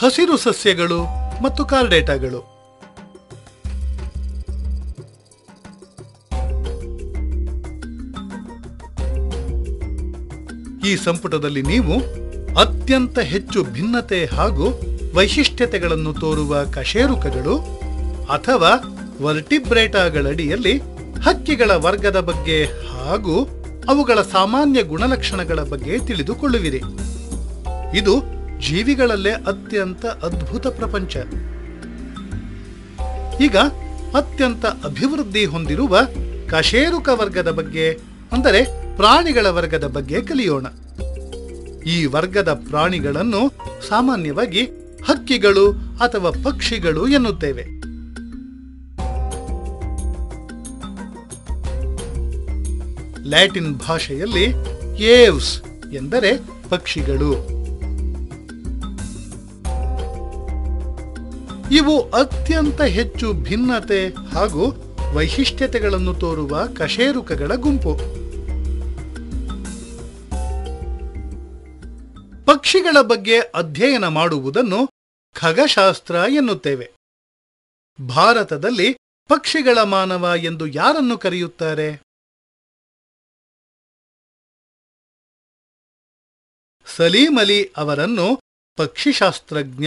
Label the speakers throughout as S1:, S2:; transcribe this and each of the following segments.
S1: ಹಸಿರು ಸಸ್ಯಗಳು ಮತ್ತು ಕಾರ್ಡೇಟಾಗಳು. ಈ ಸಂಪುಟದಲ್ಲಿ ನೀವು ಅತ್ಯಂತ ಹೆಚ್ಚು ಭಿನ್ನತೆ ಹಾಗೂ ವೈಶಿಷ್ಟ್ಯತೆಗಳನ್ನು ತೋರುವ ಕಶೇರುಕಗಳು ಅಥವಾ ವರ್ಟಿಬ್ರೇಟಾಗಳಡಿಯಲ್ಲಿ ಹಕ್ಕಿಗಳ ವರ್ಗದ ಬಗ್ಗೆ ಹಾಗೂ ಅವುಗಳ ಸಾಮಾನ್ಯ ಗುಣಲಕ್ಷಣಗಳ ಬಗ್ಗೆ ತಿಳಿದುಕೊಳ್ಳುವಿರಿ. ಇದು ಜೀವಿಗಳಲ್ಲೇ ಅತ್ಯಂತ ಅದ್ಭುತ ಪ್ರಪಂಚ. ಈಗ ಅತ್ಯಂತ ಅಭಿವೃದ್ಧಿ ಹೊಂದಿರುವ ಕಶೇರುಕ ವರ್ಗದ ಬಗ್ಗೆ, ಅಂದರೆ ಪ್ರಾಣಿಗಳ ವರ್ಗದ ಬಗ್ಗೆ ಕಲಿಯೋಣ. ಈ ವರ್ಗದ ಪ್ರಾಣಿಗಳನ್ನು ಸಾಮಾನ್ಯವಾಗಿ ಹಕ್ಕಿಗಳು ಅಥವಾ ಪಕ್ಷಿಗಳು ಎನ್ನುತ್ತೇವೆ. ಲ್ಯಾಟಿನ್ ಭಾಷೆಯಲ್ಲಿ ಏವ್ಸ್ ಎಂದರೆ ಪಕ್ಷಿಗಳು. ಇವು ಅತ್ಯಂತ ಹೆಚ್ಚು ಭಿನ್ನತೆ ಹಾಗೂ ವೈಶಿಷ್ಟ್ಯತೆಗಳನ್ನು ತೋರುವ ಕಶೇರುಕಗಳ ಗುಂಪು. ಪಕ್ಷಿಗಳ ಬಗ್ಗೆ ಅಧ್ಯಯನ ಮಾಡುವುದನ್ನು ಖಗಶಾಸ್ತ್ರ ಎನ್ನುತ್ತೇವೆ. ಭಾರತದಲ್ಲಿ ಪಕ್ಷಿಗಳ ಮಾನವ ಎಂದು ಯಾರನ್ನು ಕರೆಯುತ್ತಾರೆ? ಸಲೀಂ ಅಲಿ ಅವರನ್ನು ಪಕ್ಷಿಶಾಸ್ತ್ರಜ್ಞ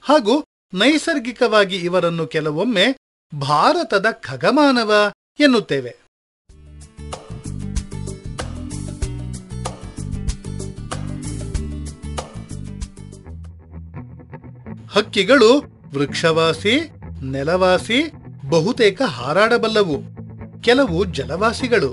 S1: ಹಾಗೂ ನೈಸರ್ಗಿಕವಾಗಿ ಇವರನ್ನು ಕೆಲವೊಮ್ಮೆ ಭಾರತದ ಖಗಮಾನವ ಎನ್ನುತ್ತೇವೆ. ಹಕ್ಕಿಗಳು ವೃಕ್ಷವಾಸಿ, ನೆಲವಾಸಿ, ಬಹುತೇಕ ಹಾರಾಡಬಲ್ಲವು. ಕೆಲವು ಜಲವಾಸಿಗಳು.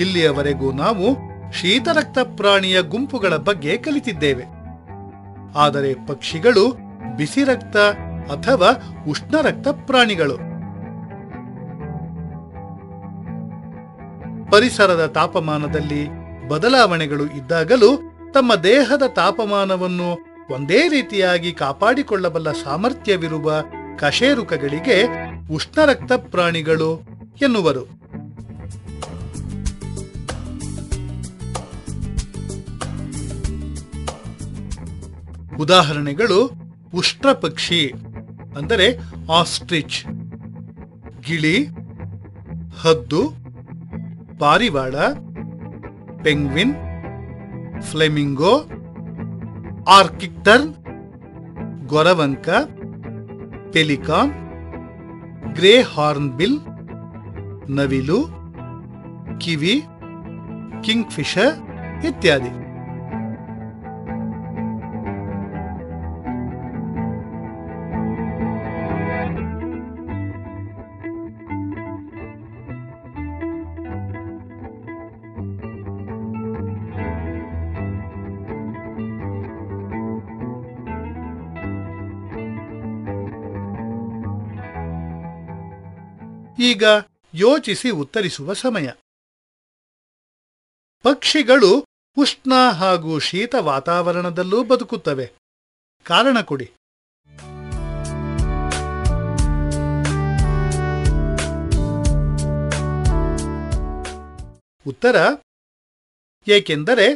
S1: ಇಲ್ಲಿಯವರೆಗೂ ನಾವು ಶೀತರಕ್ತ ಪ್ರಾಣಿಯ ಗುಂಪುಗಳ ಬಗ್ಗೆ ಕಲಿತಿದ್ದೇವೆ. ಆದರೆ ಪಕ್ಷಿಗಳು ಬಿಸಿರಕ್ತ ಅಥವಾ ಉಷ್ಣರಕ್ತ ಪ್ರಾಣಿಗಳು. ಪರಿಸರದ ತಾಪಮಾನದಲ್ಲಿ ಬದಲಾವಣೆಗಳು ಇದ್ದಾಗಲೂ ತಮ್ಮ ದೇಹದ ತಾಪಮಾನವನ್ನು ಒಂದೇ ರೀತಿಯಾಗಿ ಕಾಪಾಡಿಕೊಳ್ಳಬಲ್ಲ ಸಾಮರ್ಥ್ಯವಿರುವ ಕಶೇರುಕಗಳಿಗೆ ಉಷ್ಣರಕ್ತ ಪ್ರಾಣಿಗಳು ಎನ್ನುವರು. ಉದಾಹರಣೆಗಳು ಉಷ್ಟ್ರಪಕ್ಷಿ ಅಂದರೆ ಆಸ್ಟ್ರಿಚ್, ಗಿಳಿ, ಹದ್ದು, ಪಾರಿವಾಳ, ಪೆಂಗ್ವಿನ್, ಫ್ಲೆಮಿಂಗೋ, ಆರ್ಕಿಕ್ ಟರ್ನ್, ಗೊರವಂಕ, ಪೆಲಿಕಾನ್, ಗ್ರೇ ಹಾರ್ನ್ಬಿಲ್, ನವಿಲು, ಕಿವಿ, ಕಿಂಗ್ಫಿಷರ್ ಇತ್ಯಾದಿ. ಈಗ ಯೋಚಿಸಿ ಉತ್ತರಿಸುವ ಸಮಯ. ಪಕ್ಷಿಗಳು ಉಷ್ಣ ಹಾಗೂ ಶೀತ ವಾತಾವರಣದಲ್ಲೂ ಬದುಕುತ್ತವೆ. ಕಾರಣ ಕೊಡಿ. ಉತ್ತರ: ಏಕೆಂದರೆ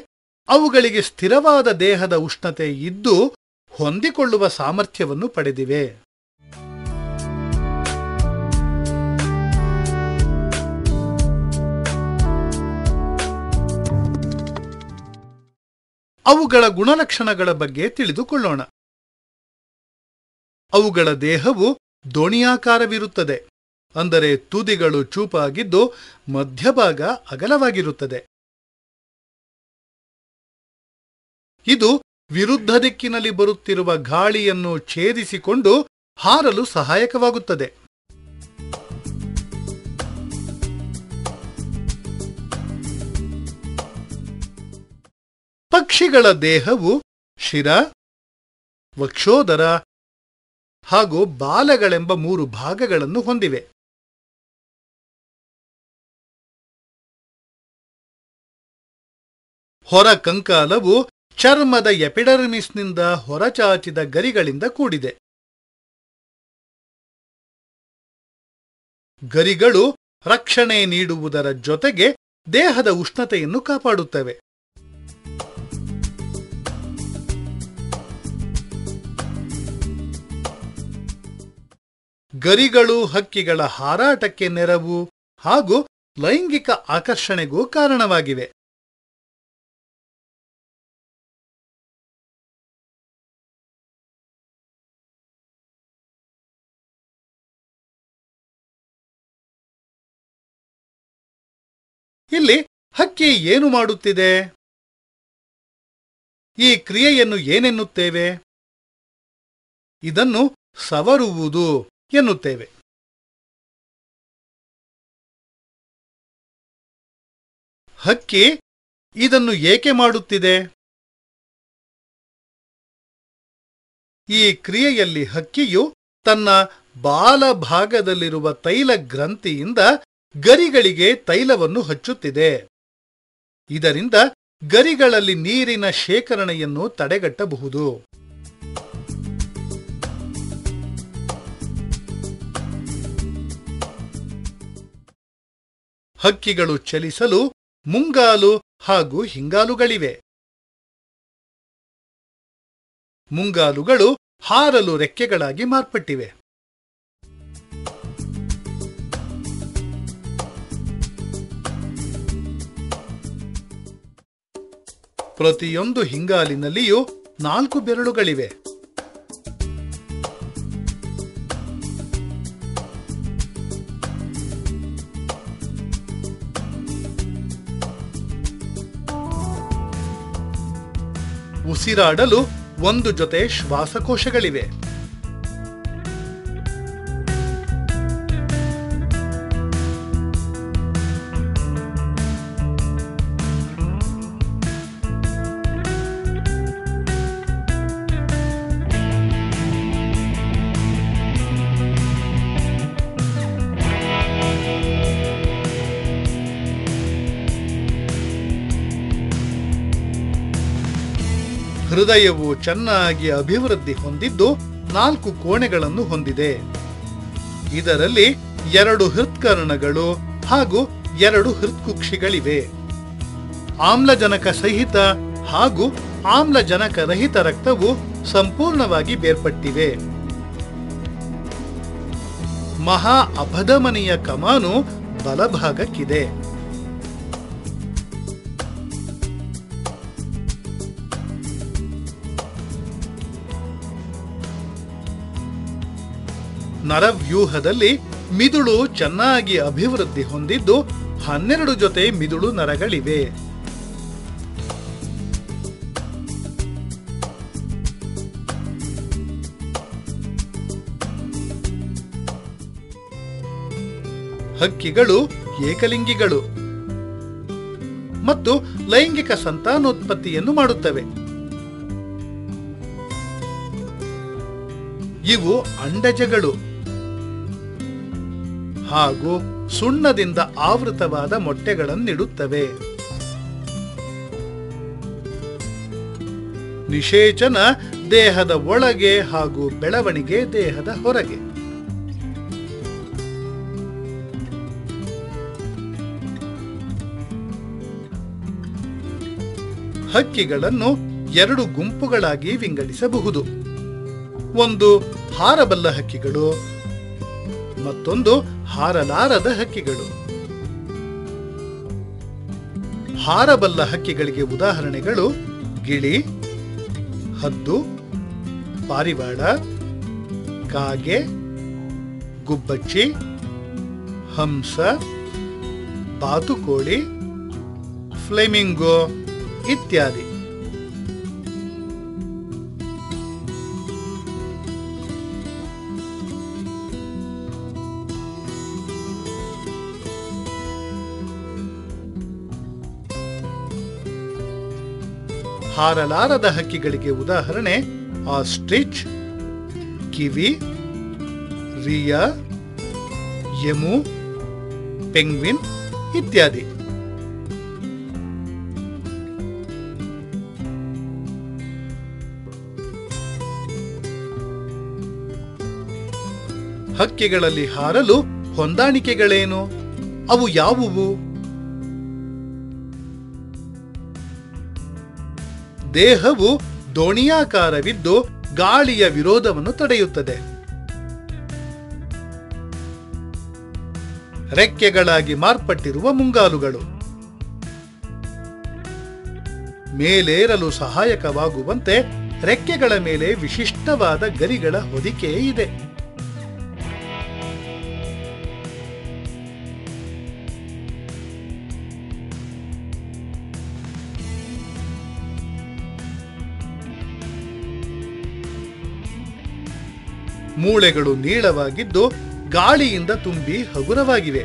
S1: ಅವುಗಳಿಗೆ ಸ್ಥಿರವಾದ ದೇಹದ ಉಷ್ಣತೆ ಇದ್ದು ಹೊಂದಿಕೊಳ್ಳುವ ಸಾಮರ್ಥ್ಯವನ್ನು ಪಡೆದಿವೆ. ಅವುಗಳ ಗುಣಲಕ್ಷಣಗಳ ಬಗ್ಗೆ ತಿಳಿದುಕೊಳ್ಳೋಣ. ಅವುಗಳ ದೇಹವು ದೋಣಿಯಾಕಾರವಿರುತ್ತದೆ, ಅಂದರೆ ತುದಿಗಳು ಚೂಪಾಗಿದ್ದು ಮಧ್ಯಭಾಗ ಅಗಲವಾಗಿರುತ್ತದೆ. ಇದು ವಿರುದ್ಧ ದಿಕ್ಕಿನಲ್ಲಿ ಬರುತ್ತಿರುವ ಗಾಳಿಯನ್ನು ಛೇದಿಸಿಕೊಂಡು ಹಾರಲು ಸಹಾಯಕವಾಗುತ್ತದೆ. ಪಕ್ಷಿಗಳ ದೇಹವು ಶಿರ, ವಕ್ಷೋದರ ಹಾಗೂ ಬಾಲಗಳೆಂಬ 3 ಭಾಗಗಳನ್ನು ಹೊಂದಿವೆ. ಹೊರ ಕಂಕಾಲವು ಚರ್ಮದ ಎಪಿಡರ್ಮಿಸ್ನಿಂದ ಹೊರಚಾಚಿದ ಗರಿಗಳಿಂದ ಕೂಡಿದೆ. ಗರಿಗಳು ರಕ್ಷಣೆ ನೀಡುವುದರ ಜೊತೆಗೆ ದೇಹದ ಉಷ್ಣತೆಯನ್ನು ಕಾಪಾಡುತ್ತವೆ. ಗರಿಗಳು ಹಕ್ಕಿಗಳ ಹಾರಾಟಕ್ಕೆ ನೆರವು ಹಾಗೂ ಲೈಂಗಿಕ ಆಕರ್ಷಣೆಗೂ ಕಾರಣವಾಗಿವೆ. ಇಲ್ಲಿ ಹಕ್ಕಿ ಏನು ಮಾಡುತ್ತಿದೆ? ಈ ಕ್ರಿಯೆಯನ್ನು ಏನೆನ್ನುತ್ತೇವೆ? ಇದನ್ನು ಸವರುವುದು ಎನ್ನುತ್ತೇವೆ. ಹಕ್ಕಿ ಇದನ್ನು ಏಕೆ ಮಾಡುತ್ತಿದೆ? ಈ ಕ್ರಿಯೆಯಲ್ಲಿ ಹಕ್ಕಿಯು ತನ್ನ ಬಾಲಭಾಗದಲ್ಲಿರುವ ತೈಲ ಗ್ರಂಥಿಯಿಂದ ಗರಿಗಳಿಗೆ ತೈಲವನ್ನು ಹಚ್ಚುತ್ತಿದೆ. ಇದರಿಂದ ಗರಿಗಳಲ್ಲಿ ನೀರಿನ ಶೇಖರಣೆಯನ್ನು ತಡೆಗಟ್ಟಬಹುದು. ಹಕ್ಕಿಗಳು ಚಲಿಸಲು ಮುಂಗಾಲು ಹಾಗೂ ಹಿಂಗಾಲುಗಳಿವೆ. ಮುಂಗಾಲುಗಳು ಹಾರಲು ರೆಕ್ಕೆಗಳಾಗಿ ಮಾರ್ಪಟ್ಟಿವೆ. ಪ್ರತಿಯೊಂದು ಹಿಂಗಾಲಿನಲ್ಲಿಯೂ 4 ಬೆರಳುಗಳಿವೆ. ಉಸಿರಾಡಲು 1 ಜೊತೆ ಶ್ವಾಸಕೋಶಗಳಿವೆ. ಹೃದಯವು ಚೆನ್ನಾಗಿ ಅಭಿವೃದ್ಧಿ ಹೊಂದಿದ್ದು 4 ಕೋಣೆಗಳನ್ನು ಹೊಂದಿದೆ. ಇದರಲ್ಲಿ 2 ಹೃತ್ಕರ್ಣಗಳು ಹಾಗೂ 2 ಹೃತ್ಕುಕ್ಷಿಗಳಿವೆ. ಆಮ್ಲಜನಕ ಸಹಿತ ಹಾಗೂ ಆಮ್ಲಜನಕ ರಹಿತ ರಕ್ತವು ಸಂಪೂರ್ಣವಾಗಿ ಬೇರ್ಪಟ್ಟಿವೆ. ಮಹಾ ಅಪಧಮನಿಯ ಕಮಾನು ಬಲಭಾಗಕ್ಕಿದೆ. ನರವ್ಯೂಹದಲ್ಲಿ ಮಿದುಳು ಚೆನ್ನಾಗಿ ಅಭಿವೃದ್ಧಿ ಹೊಂದಿದ್ದು 12 ಜೊತೆ ಮಿದುಳು ನರಗಳಿವೆ. ಹಕ್ಕಿಗಳು ಏಕಲಿಂಗಿಗಳು ಮತ್ತು ಲೈಂಗಿಕ ಸಂತಾನೋತ್ಪತ್ತಿಯನ್ನು ಮಾಡುತ್ತವೆ. ಇವು ಅಂಡಜಗಳು ಹಾಗೂ ಸುಣ್ಣದಿಂದ ಆವೃತವಾದ ಮೊಟ್ಟೆಗಳನ್ನಿಡುತ್ತವೆ. ನಿಷೇಚನ ದೇಹದ ಒಳಗೆ ಹಾಗೂ ಬೆಳವಣಿಗೆ ದೇಹದ ಹೊರಗೆ. ಹಕ್ಕಿಗಳನ್ನು 2 ಗುಂಪುಗಳಾಗಿ ವಿಂಗಡಿಸಬಹುದು. ಒಂದು ಹಾರಬಲ್ಲ ಹಕ್ಕಿಗಳು, ಮತ್ತೊಂದು ಹಾರಲಾರದ ಹಕ್ಕಿಗಳು. ಹಾರಬಲ್ಲ ಹಕ್ಕಿಗಳಿಗೆ ಉದಾಹರಣೆಗಳು ಗಿಳಿ, ಹದ್ದು, ಪಾರಿವಾಳ, ಕಾಗೆ, ಗುಬ್ಬಚ್ಚಿ, ಹಂಸ, ಬಾತುಕೋಳಿ, ಫ್ಲೆಮಿಂಗೋ ಇತ್ಯಾದಿ. ಹಾರಲಾರದ ಹಕ್ಕಿಗಳಿಗೆ ಉದಾಹರಣೆ ಆಸ್ಟ್ರಿಚ್, ಕಿವಿ, ರಿಯ, ಎಮು, ಪೆಂಗ್ವಿನ್ ಇತ್ಯಾದಿ. ಹಕ್ಕಿಗಳಲ್ಲಿ ಹಾರಲು ಹೊಂದಾಣಿಕೆಗಳೇನು? ಅವು ಯಾವುವು? ದೇಹವು ದೋಣಿಯಾಕಾರವಿದ್ದು ಗಾಳಿಯ ವಿರೋಧವನ್ನು ತಡೆಯುತ್ತದೆ. ರೆಕ್ಕೆಗಳಾಗಿ ಮಾರ್ಪಟ್ಟಿರುವ ಮುಂಗಾಲುಗಳು. ಮೇಲೇರಲು ಸಹಾಯಕವಾಗುವಂತೆ ರೆಕ್ಕೆಗಳ ಮೇಲೆ ವಿಶಿಷ್ಟವಾದ ಗರಿಗಳ ಹೊದಿಕೆ ಇದೆ. ಮೂಳೆಗಳು ನೀಳವಾಗಿದ್ದು ಗಾಳಿಯಿಂದ ತುಂಬಿ ಹಗುರವಾಗಿವೆ.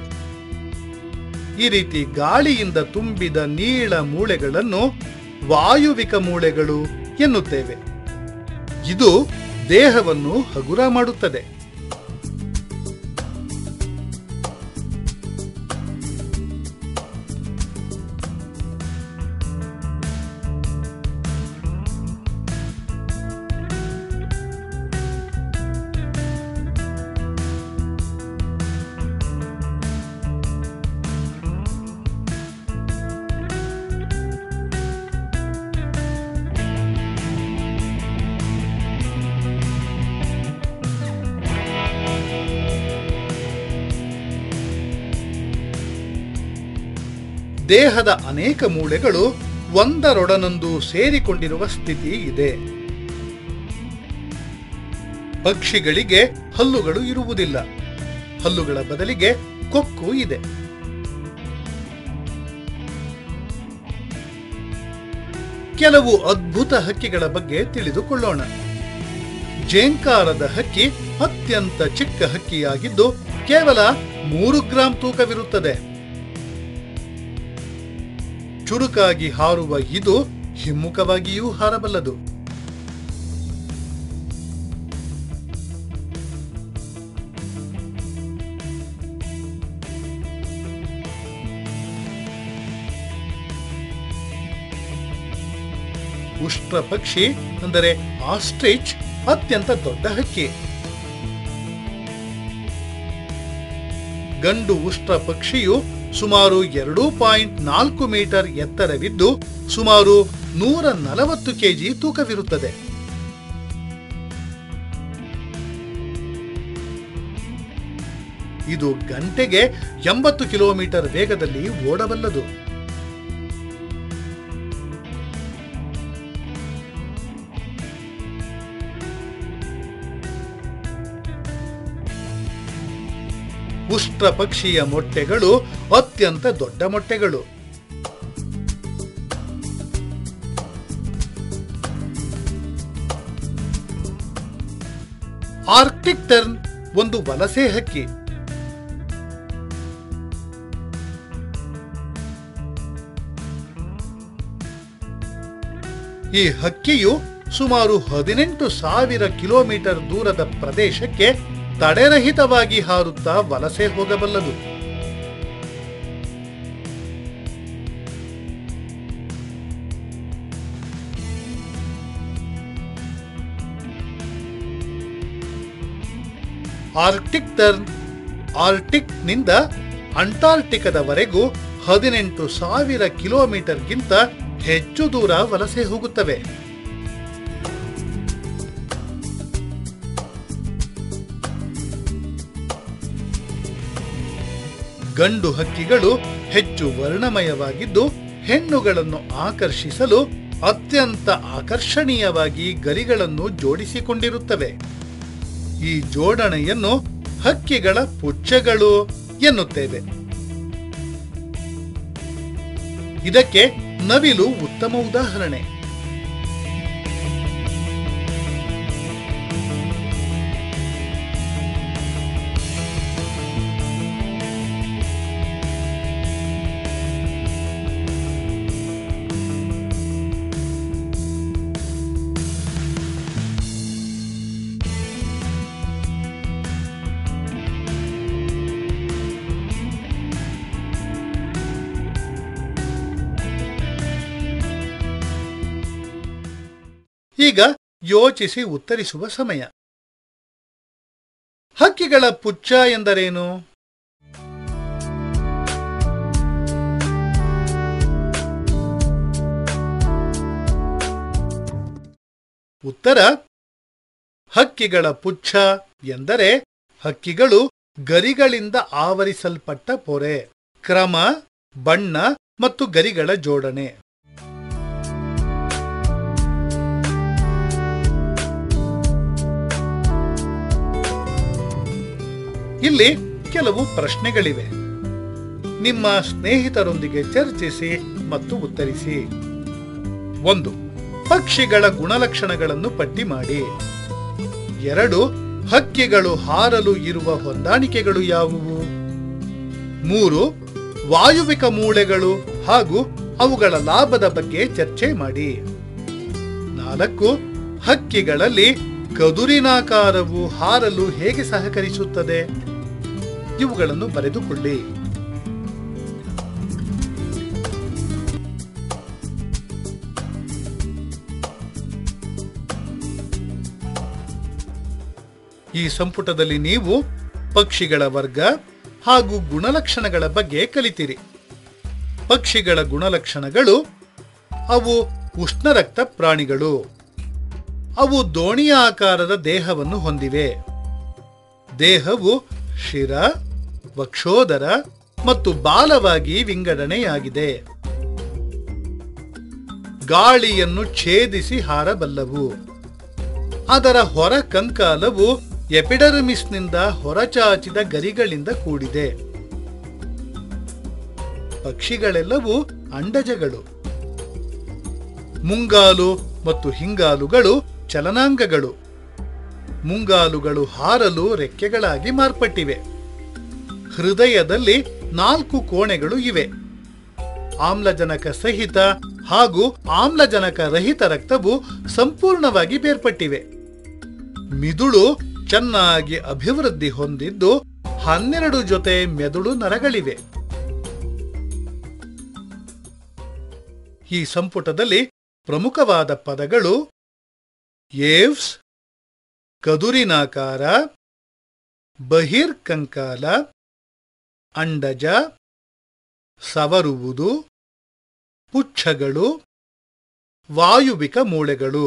S1: ಈ ರೀತಿ ಗಾಳಿಯಿಂದ ತುಂಬಿದ ನೀಳ ಮೂಳೆಗಳನ್ನು ವಾಯುವಿಕ ಮೂಳೆಗಳು ಎನ್ನುತ್ತೇವೆ. ಇದು ದೇಹವನ್ನು ಹಗುರ ಮಾಡುತ್ತದೆ. ದೇಹದ ಅನೇಕ ಮೂಳೆಗಳು ಒಂದರೊಡನೊಂದು ಸೇರಿಕೊಂಡಿರುವ ಸ್ಥಿತಿ ಇದೆ. ಪಕ್ಷಿಗಳಿಗೆ ಹಲ್ಲುಗಳು ಇರುವುದಿಲ್ಲ. ಹಲ್ಲುಗಳ ಬದಲಿಗೆ ಕೊಕ್ಕು ಇದೆ. ಕೆಲವು ಅದ್ಭುತ ಹಕ್ಕಿಗಳ ಬಗ್ಗೆ ತಿಳಿದುಕೊಳ್ಳೋಣ. ಜೇಂಕಾರದ ಹಕ್ಕಿ ಅತ್ಯಂತ ಚಿಕ್ಕ ಹಕ್ಕಿಯಾಗಿದ್ದು ಕೇವಲ 3 ಗ್ರಾಂ ತೂಕವಿರುತ್ತದೆ. ಚುರುಕಾಗಿ ಹಾರುವ ಇದು ಹಿಮ್ಮುಖವಾಗಿಯೂ ಹಾರಬಲ್ಲದು. ಉಷ್ಟ್ರ ಪಕ್ಷಿ ಅಂದರೆ ಆಸ್ಟ್ರಿಚ್ ಅತ್ಯಂತ ದೊಡ್ಡ ಹಕ್ಕಿ. ಗಂಡು ಉಷ್ಟ್ರ ಪಕ್ಷಿಯು ಸುಮಾರು 2.4 ಮೀಟರ್ ಎತ್ತರವಿದ್ದು ಸುಮಾರು 140 ಕೆಜಿ ತೂಕವಿರುತ್ತದೆ. ಇದು ಗಂಟೆಗೆ 80 ಕಿಲೋಮೀಟರ್ ವೇಗದಲ್ಲಿ ಓಡಬಲ್ಲದು. ಉಷ್ಟ್ರ ಪಕ್ಷಿಯ ಮೊಟ್ಟೆಗಳು ಅತ್ಯಂತ ದೊಡ್ಡ ಮೊಟ್ಟೆಗಳು. ಆರ್ಕ್ಟಿಕ್ ಟರ್ನ್ ಒಂದು ವಲಸೆ ಹಕ್ಕಿ. ಈ ಹಕ್ಕಿಯು ಸುಮಾರು 18,000 ಕಿಲೋಮೀಟರ್ ದೂರದ ಪ್ರದೇಶಕ್ಕೆ ತಡೆರಹಿತವಾಗಿ ಹಾರುತ್ತಾ ವಲಸೆ ಹೋಗಬಲ್ಲದು. ಆರ್ಕ್ಟಿಕ್ ಟರ್ನ್ ಆರ್ಟಿಕ್ ನಿಂದ ಅಂಟಾರ್ಟಿಕದವರೆಗೂ 18,000 ಕಿಲೋಮೀಟರ್ಗಿಂತ ಹೆಚ್ಚು ದೂರ ವಲಸೆ ಹೋಗುತ್ತವೆ. ಗಂಡು ಹಕ್ಕಿಗಳು ಹೆಚ್ಚು ವರ್ಣಮಯವಾಗಿದ್ದು ಹೆಣ್ಣುಗಳನ್ನು ಆಕರ್ಷಿಸಲು ಅತ್ಯಂತ ಆಕರ್ಷಣೀಯವಾಗಿ ಗರಿಗಳನ್ನು ಜೋಡಿಸಿಕೊಂಡಿರುತ್ತವೆ. ಈ ಜೋಡಣೆಯನ್ನು ಹಕ್ಕಿಗಳ ಪುಚ್ಚಗಳು ಎನ್ನುತ್ತೇವೆ. ಇದಕ್ಕೆ ನವಿಲು ಉತ್ತಮ ಉದಾಹರಣೆ. ಈಗ ಯೋಚಿಸಿ ಉತ್ತರಿಸುವ ಸಮಯ. ಹಕ್ಕಿಗಳ ಪುಚ್ಚ ಎಂದರೇನು? ಉತ್ತರ: ಹಕ್ಕಿಗಳ ಪುಚ್ಛ ಎಂದರೆ ಹಕ್ಕಿಗಳು ಗರಿಗಳಿಂದ ಆವರಿಸಲ್ಪಟ್ಟ ಪೊರೆ, ಕ್ರಮ, ಬಣ್ಣ ಮತ್ತು ಗರಿಗಳ ಜೋಡಣೆ. ಇಲ್ಲಿ ಕೆಲವು ಪ್ರಶ್ನೆಗಳಿವೆ. ನಿಮ್ಮ ಸ್ನೇಹಿತರೊಂದಿಗೆ ಚರ್ಚಿಸಿ ಮತ್ತು ಉತ್ತರಿಸಿ. 1. ಪಕ್ಷಿಗಳ ಗುಣಲಕ್ಷಣಗಳನ್ನು ಪಟ್ಟಿ ಮಾಡಿ. 2. ಹಕ್ಕಿಗಳು ಹಾರಲು ಇರುವ ಹೊಂದಾಣಿಕೆಗಳು ಯಾವುವು? 3. ವಾಯುವಿಕ ಮೂಳೆಗಳು ಹಾಗೂ ಅವುಗಳ ಲಾಭದ ಬಗ್ಗೆ ಚರ್ಚೆ ಮಾಡಿ. 4. ಹಕ್ಕಿಗಳಲ್ಲಿ ಕದುರಿನಾಕಾರವು ಹಾರಲು ಹೇಗೆ ಸಹಕರಿಸುತ್ತದೆ? ಇವುಗಳನ್ನು ಬರೆದುಕೊಳ್ಳಿ. ಈ ಸಂಪುಟದಲ್ಲಿ ನೀವು ಪಕ್ಷಿಗಳ ವರ್ಗ ಹಾಗೂ ಗುಣಲಕ್ಷಣಗಳ ಬಗ್ಗೆ ಕಲಿತಿರಿ. ಪಕ್ಷಿಗಳ ಗುಣಲಕ್ಷಣಗಳು: ಅವು ಉಷ್ಣರಕ್ತ ಪ್ರಾಣಿಗಳು. ಅವು ದೋಣಿಯ ಆಕಾರದ ದೇಹವನ್ನು ಹೊಂದಿವೆ. ದೇಹವು ಶಿರ, ವಕ್ಷೋದರ ಮತ್ತು ಬಾಲವಾಗಿ ವಿಂಗಡಣೆಯಾಗಿದೆ. ಗಾಳಿಯನ್ನು ಛೇದಿಸಿ ಹಾರಬಲ್ಲವು. ಅದರ ಹೊರ ಕಂಕಾಲವು ಎಪಿಡರ್ಮಿಸ್ನಿಂದ ಹೊರಚಾಚಿದ ಗರಿಗಳಿಂದ ಕೂಡಿದೆ. ಪಕ್ಷಿಗಳೆಲ್ಲವೂ ಅಂಡಜಗಳು. ಮುಂಗಾಲು ಮತ್ತು ಹಿಂಗಾಲುಗಳು ಚಲನಾಂಗಗಳು. ಮುಂಗಾಲುಗಳು ಹಾರಲು ರೆಕ್ಕೆಗಳಾಗಿ ಮಾರ್ಪಟ್ಟಿವೆ. ಹೃದಯದಲ್ಲಿ 4 ಕೋಣೆಗಳು ಇವೆ. ಆಮ್ಲಜನಕ ಸಹಿತ ಹಾಗೂ ಆಮ್ಲಜನಕ ರಹಿತ ರಕ್ತವು ಸಂಪೂರ್ಣವಾಗಿ ಬೇರ್ಪಟ್ಟಿವೆ. ಮಿದುಳು ಚೆನ್ನಾಗಿ ಅಭಿವೃದ್ಧಿ ಹೊಂದಿದ್ದು 12 ಜೊತೆ ಮೆದುಳು ನರಗಳಿವೆ. ಈ ಸಂಪುಟದಲ್ಲಿ ಪ್ರಮುಖವಾದ ಪದಗಳು: ಏವ್ಸ್, ಕದುರಿನಾಕಾರ, ಬಹಿರ್ಕಂಕಾಲ, ಅಂಡಜ, ಸವರುವುದು, ಪುಚ್ಛಗಳು, ವಾಯುವಿಕ ಮೂಳೆಗಳು.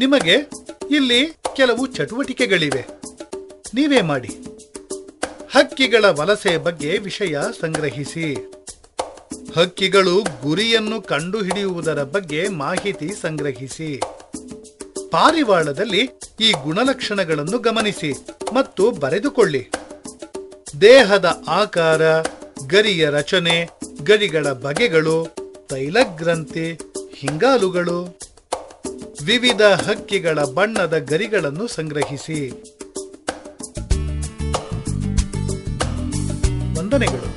S1: ನಿಮಗೆ ಇಲ್ಲಿ ಕೆಲವು ಚಟುವಟಿಕೆಗಳಿವೆ. ನೀವೇ ಮಾಡಿ. ಹಕ್ಕಿಗಳ ವಲಸೆ ಬಗ್ಗೆ ವಿಷಯ ಸಂಗ್ರಹಿಸಿ. ಹಕ್ಕಿಗಳು ಗುರಿಯನ್ನು ಕಂಡುಹಿಡಿಯುವುದರ ಬಗ್ಗೆ ಮಾಹಿತಿ ಸಂಗ್ರಹಿಸಿ. ಪಾರಿವಾಳದಲ್ಲಿ ಈ ಗುಣಲಕ್ಷಣಗಳನ್ನು ಗಮನಿಸಿ ಮತ್ತು ಬರೆದುಕೊಳ್ಳಿ. ದೇಹದ ಆಕಾರ, ಗರಿಯ ರಚನೆ, ಗರಿಗಳ ಬಗೆಗಳು, ತೈಲಗ್ರಂಥಿ, ಹಿಂಗಾಲುಗಳು, ವಿವಿಧ ಹಕ್ಕಿಗಳ ಬಣ್ಣದ ಗರಿಗಳನ್ನು ಸಂಗ್ರಹಿಸಿ. ವಂದನೆಗಳು.